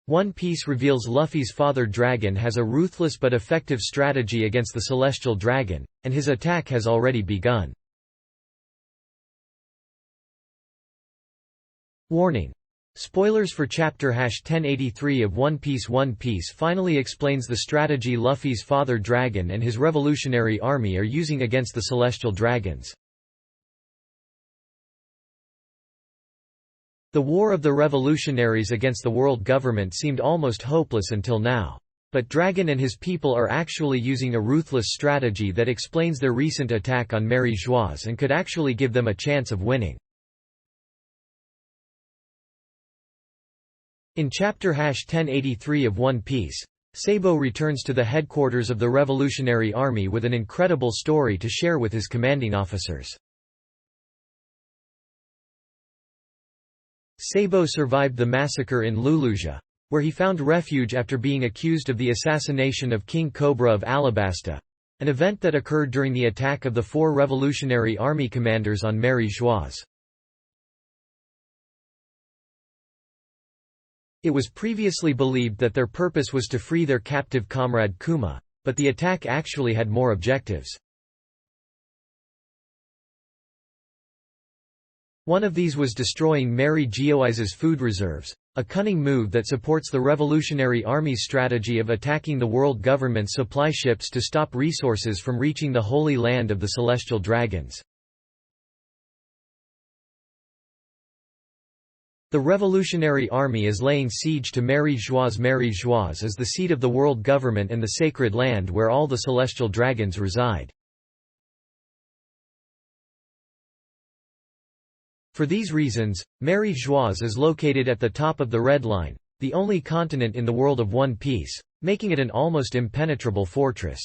One Piece reveals Luffy's father Dragon has a ruthless but effective strategy against the Celestial Dragon, and his attack has already begun. Warning. Spoilers for Chapter 1083 of One Piece. One Piece finally explains the strategy Luffy's father Dragon and his revolutionary army are using against the Celestial Dragons. The war of the revolutionaries against the world government seemed almost hopeless until now. But Dragon and his people are actually using a ruthless strategy that explains their recent attack on Mary Geoise and could actually give them a chance of winning. In Chapter 1083 of One Piece, Sabo returns to the headquarters of the Revolutionary Army with an incredible story to share with his commanding officers. Sabo survived the massacre in Lulusia, where he found refuge after being accused of the assassination of King Cobra of Alabasta, an event that occurred during the attack of the 4 Revolutionary Army commanders on Mary Geoise. It was previously believed that their purpose was to free their captive comrade Kuma, but the attack actually had more objectives. One of these was destroying Mary Geoise's food reserves, a cunning move that supports the Revolutionary Army's strategy of attacking the world government's supply ships to stop resources from reaching the Holy Land of the Celestial Dragons. The Revolutionary Army is laying siege to Mary Geoise. Mary Geoise is the seat of the world government and the sacred land where all the Celestial Dragons reside. For these reasons, Mary Geoise is located at the top of the Red Line, the only continent in the world of One Piece, making it an almost impenetrable fortress.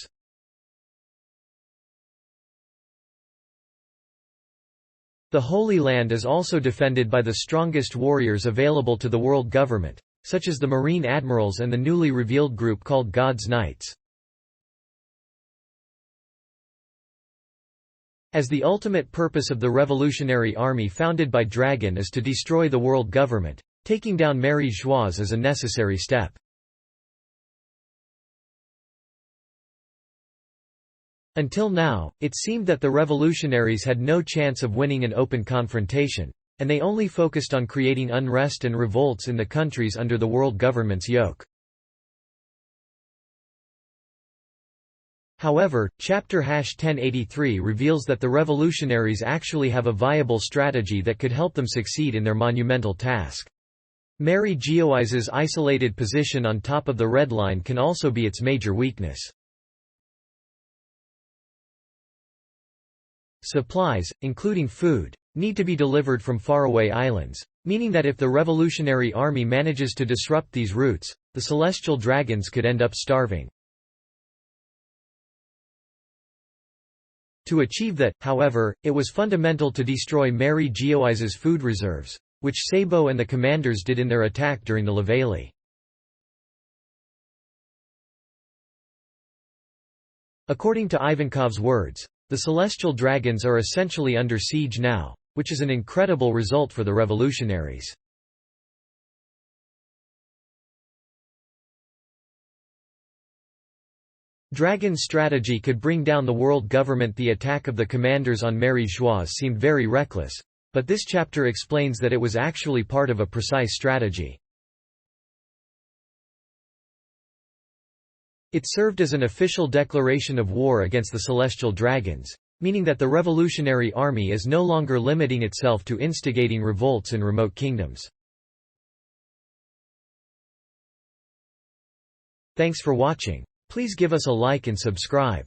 The Holy Land is also defended by the strongest warriors available to the world government, such as the Marine Admirals and the newly revealed group called God's Knights. As the ultimate purpose of the Revolutionary Army founded by Dragon is to destroy the world government, taking down Mary Geoise is a necessary step. Until now, it seemed that the revolutionaries had no chance of winning an open confrontation, and they only focused on creating unrest and revolts in the countries under the world government's yoke. However, Chapter 1083 reveals that the revolutionaries actually have a viable strategy that could help them succeed in their monumental task. Mary Geoise's isolated position on top of the Red Line can also be its major weakness. Supplies, including food, need to be delivered from faraway islands, meaning that if the Revolutionary Army manages to disrupt these routes, the Celestial Dragons could end up starving. To achieve that, however, it was fundamental to destroy Mary Geoise's food reserves, which Sabo and the commanders did in their attack during the Levely. According to Ivankov's words, the Celestial Dragons are essentially under siege now, which is an incredible result for the revolutionaries. Dragon's strategy could bring down the world government. The attack of the commanders on Mary Geoise seemed very reckless, but this chapter explains that it was actually part of a precise strategy. It served as an official declaration of war against the Celestial Dragons, meaning that the Revolutionary Army is no longer limiting itself to instigating revolts in remote kingdoms. Thanks for watching. Please give us a like and subscribe.